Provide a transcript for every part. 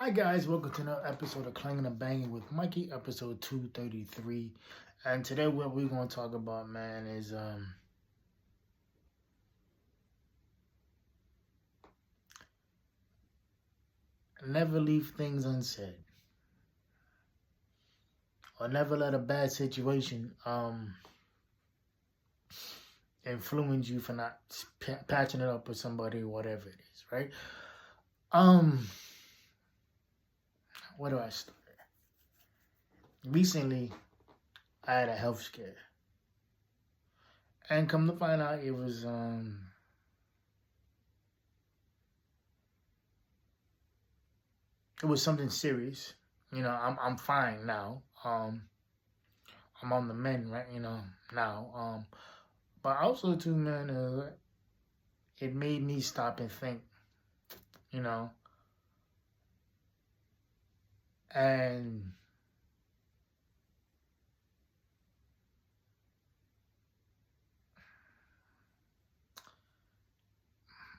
Hi guys, welcome to another episode of Clangin and Bangin with Mikey, episode 233. And today what we're gonna talk about, man, is never leave things unsaid. Or never let a bad situation influence you for not patching it up with somebody or whatever it is, right? Where do I start? Recently I had a health scare. And come to find out it was something serious. I'm fine now. I'm on the mend, right? Now. But also too, man, it made me stop and think. You know, and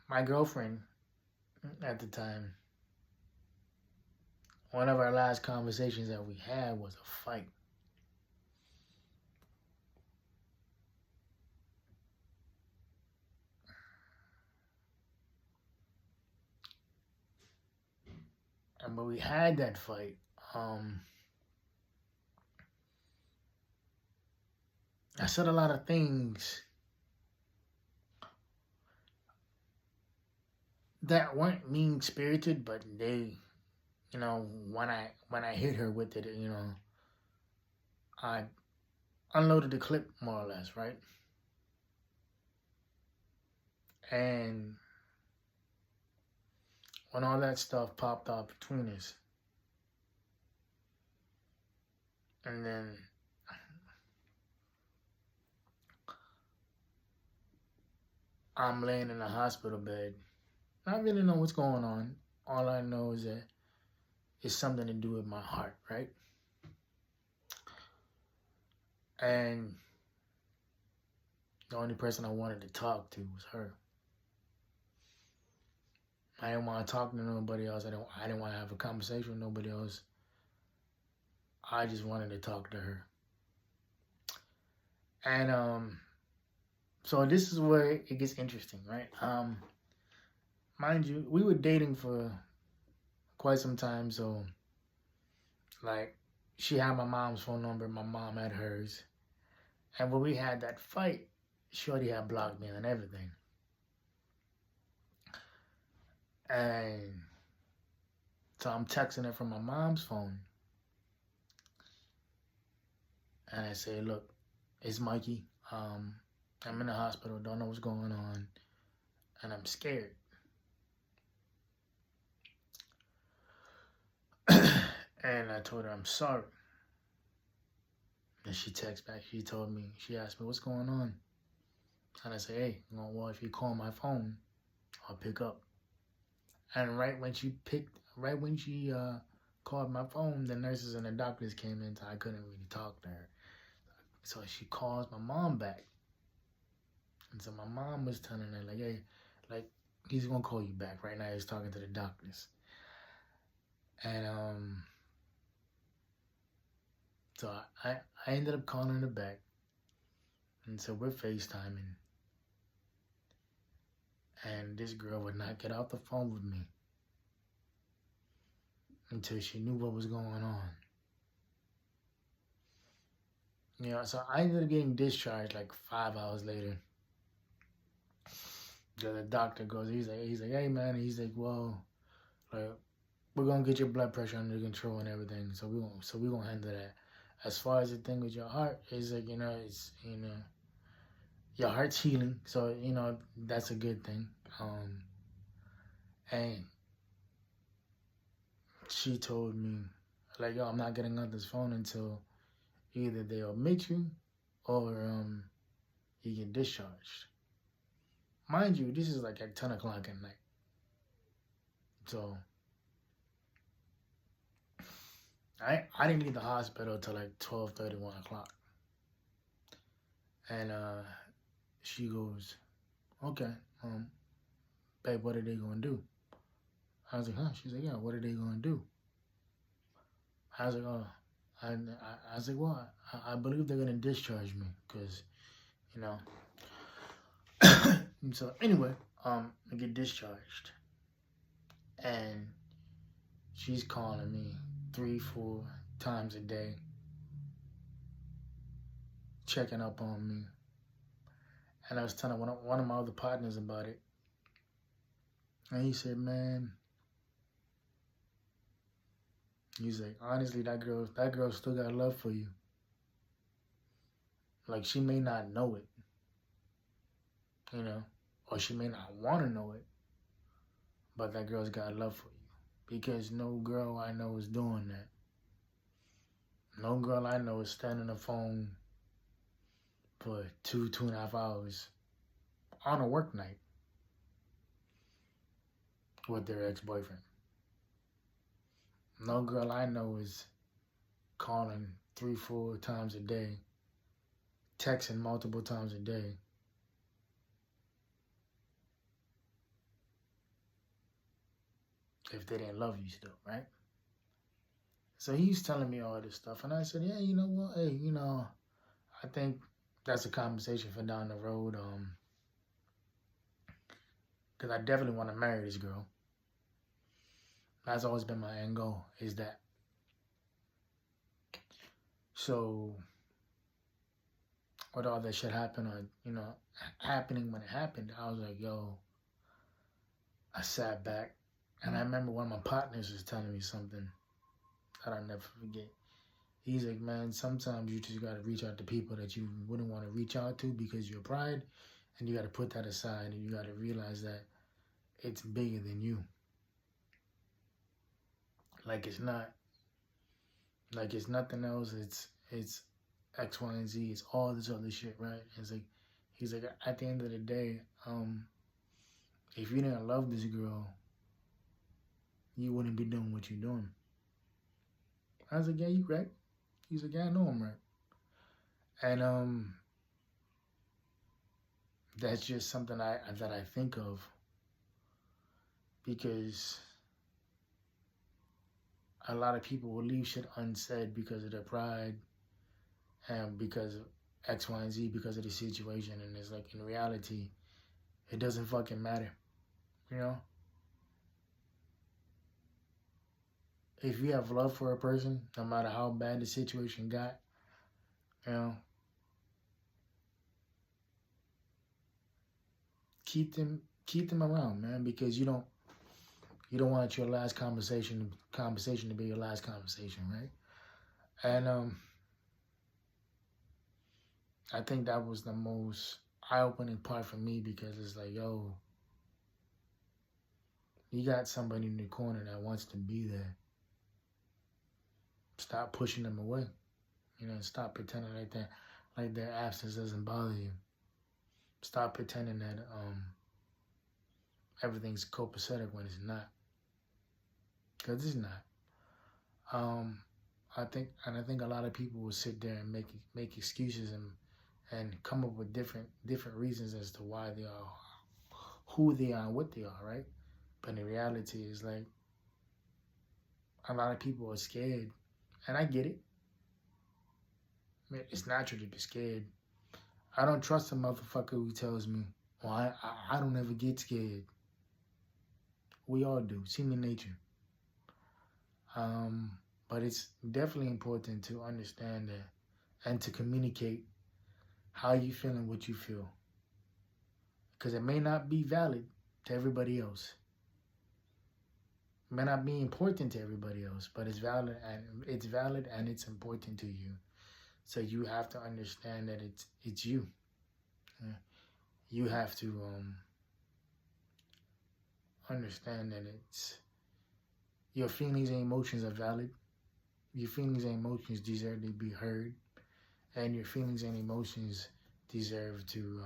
my girlfriend at the time, one of our last conversations that we had was a fight. And when we had that fight, I said a lot of things that weren't mean spirited, but they, when I hit her with it, I unloaded the clip more or less, right? And when all that stuff popped off between us, and then I'm laying in a hospital bed. I don't really know what's going on. All I know is that it's something to do with my heart, right? And the only person I wanted to talk to was her. I didn't want to talk to nobody else. I didn't want to have a conversation with nobody else. I just wanted to talk to her. And so this is where it gets interesting, right? Mind you, we were dating for quite some time, so like she had my mom's phone number, my mom had hers. And when we had that fight, Shorty had blocked me and everything. And so I'm texting her from my mom's phone. And I say, look, it's Mikey. I'm in the hospital, don't know what's going on, and I'm scared. And I told her I'm sorry. And she texted back, she asked me, what's going on? And I say, hey, well, if you call my phone, I'll pick up. And right when she called my phone, the nurses and the doctors came in, so I couldn't really talk to her. So she calls my mom back. And so my mom was telling her, like, hey, like, he's gonna call you back. Right now he's talking to the doctors. And so I ended up calling her back. And so we're FaceTiming. And this girl would not get off the phone with me until she knew what was going on. So I ended up getting discharged like 5 hours later. The doctor goes, he's like, hey man, he's like, well, like, we're gonna get your blood pressure under control and everything. So we're gonna handle that. As far as the thing with your heart, it's like, it's your heart's healing, so that's a good thing. And she told me, like, yo, I'm not getting off this phone until either they admit you or you get discharged. Mind you, this is like at 10 o'clock at night. So I didn't leave the hospital till like 12:30, 1 o'clock. And she goes, okay, babe, what are they gonna do? I was like, huh? She's like, yeah, what are they gonna do? I was like, oh, I was like, well, I believe they're gonna discharge me because you know. And so anyway, I get discharged, and she's calling me 3, 4 times a day, checking up on me. And I was telling one of my other partners about it, and he said, "Man," he's like, "Honestly, that girl still got love for you. Like she may not know it, you know, or she may not want to know it, but that girl's got love for you because no girl I know is doing that. No girl I know is standing on the phone for 2.5 hours on a work night with their ex-boyfriend. No girl I know is calling 3, 4 times a day, texting multiple times a day, if they didn't love you still, right?" So he's telling me all this stuff, and I said, "Yeah, you know what? Hey, I think that's a conversation for down the road. Because I definitely want to marry this girl. That's always been my end goal. Is that so? With all that shit happen, or happening when it happened, I was like, yo, I sat back, and I remember one of my partners was telling me something that I'll never forget. He's like, man, sometimes you just got to reach out to people that you wouldn't want to reach out to because you're pride, and you got to put that aside, and you got to realize that it's bigger than you. Like it's not, like it's nothing else. It's X, Y, and Z. It's all this other shit, right? It's like, he's like, at the end of the day, if you didn't love this girl, you wouldn't be doing what you're doing. I was like, yeah, you right. He's like, yeah, I know I'm right. And that's just something that I think of because a lot of people will leave shit unsaid because of their pride and because of X, Y, and Z, because of the situation. And it's like, in reality, it doesn't fucking matter, you know? If you have love for a person, no matter how bad the situation got, you know, keep them around, man, because you don't want your last conversation to be your last conversation, right? And I think that was the most eye-opening part for me because it's like, yo, you got somebody in the corner that wants to be there. Stop pushing them away. Stop pretending like their absence doesn't bother you. Stop pretending that everything's copacetic when it's not. Because it's not. I think a lot of people will sit there and make excuses and come up with different reasons as to why they are who they are and what they are, right? But in reality, it's like a lot of people are scared, and I get it. I mean, it's natural to be scared. I don't trust a motherfucker who tells me, well, I don't ever get scared. We all do. It's human nature. But it's definitely important to understand that and to communicate how you feel and what you feel. Because it may not be valid to everybody else. It may not be important to everybody else, but it's valid and it's important to you. So you have to understand that it's you. You have to understand that it's your feelings and emotions are valid. Your feelings and emotions deserve to be heard, and your feelings and emotions deserve to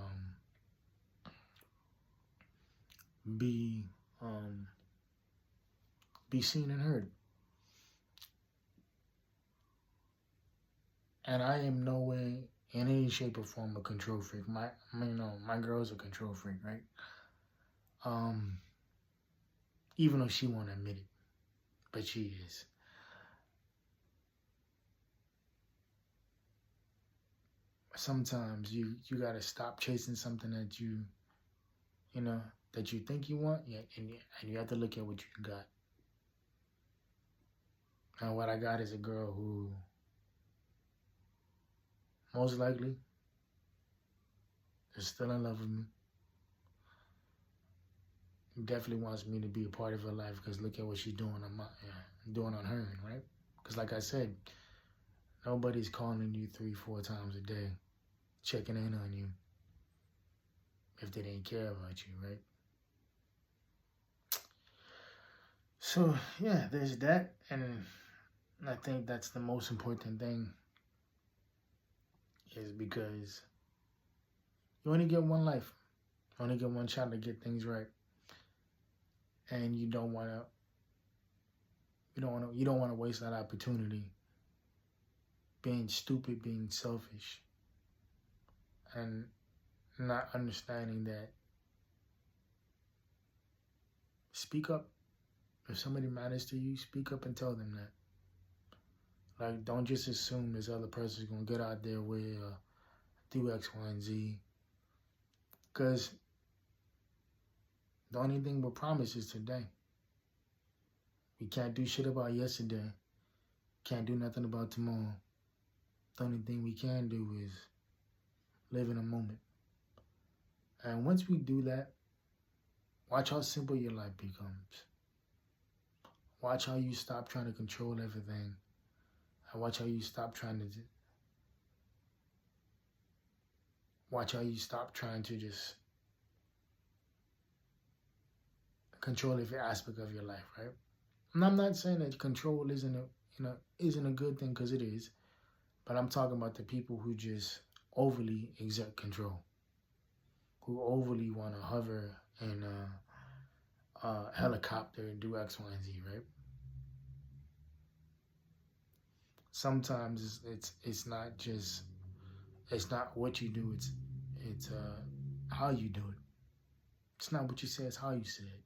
be seen and heard. And I am no way, in any shape or form, a control freak. My girl's a control freak, right? Even though she won't admit it, but she is. sometimes you gotta stop chasing something that you know that you think you want, yeah, and you have to look at what you got. And what I got is a girl who most likely is still in love with me. Definitely wants me to be a part of her life because look at what she's doing on doing on her, right? Because like I said, nobody's calling you 3, 4 times a day, checking in on you if they didn't care about you, right? So yeah, there's that, and I think that's the most important thing, is because you only get one life, you only get one shot to get things right, and you don't want to waste that opportunity being stupid, being selfish, and not understanding that. Speak up. If somebody matters to you, speak up and tell them that. Like, don't just assume this other person's gonna get out there with do X, Y, and Z. Because the only thing we're promised is today. We can't do shit about yesterday. Can't do nothing about tomorrow. The only thing we can do is live in a moment. And once we do that, watch how simple your life becomes. Watch how you stop trying to control everything. And watch how you stop trying to just control every aspect of your life, right? And I'm not saying that control isn't a good thing, because it is, but I'm talking about the people who just overly exert control, who overly want to hover in a helicopter and do X, Y, and Z, right? Sometimes it's not what you do, it's how you do it. It's not what you say, it's how you say it.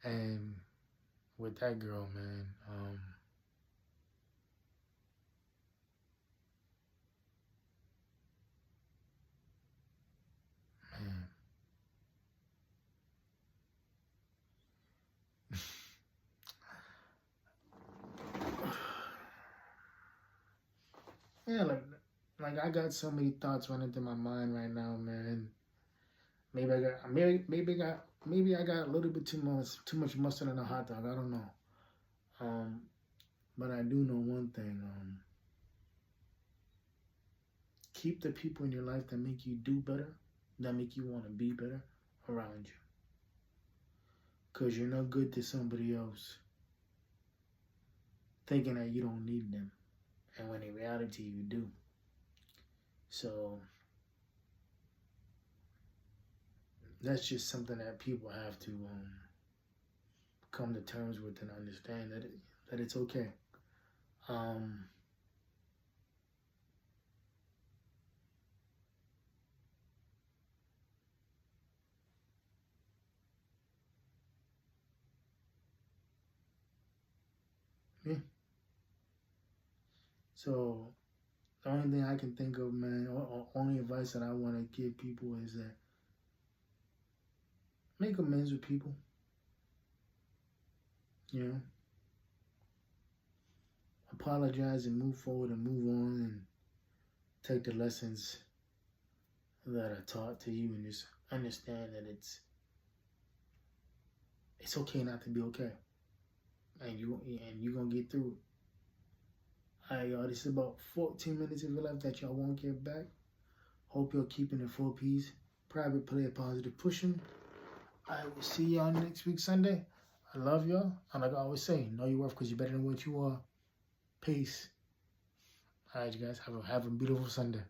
And with that girl, man, man. Yeah, like I got so many thoughts running through my mind right now, man. Maybe I got a little bit too much mustard in a hot dog. I don't know. But I do know one thing. Keep the people in your life that make you do better, that make you want to be better, around you. Because you're no good to somebody else thinking that you don't need them. And when in reality, you do. So that's just something that people have to come to terms with and understand that it's okay. Yeah. So the only thing I can think of, man, or only advice that I want to give people is that make amends with people. You know, apologize and move forward and move on and take the lessons that are taught to you, and just understand that it's okay not to be okay, and you're gonna get through it. Alright, y'all, this is about 14 minutes of your life that y'all won't get back. Hope you're keeping the 4 P's. Private play, positive pushing. I will see y'all next week Sunday. I love y'all. And like I always say, know your worth because you're better than what you are. Peace. Alright, you guys, have a beautiful Sunday.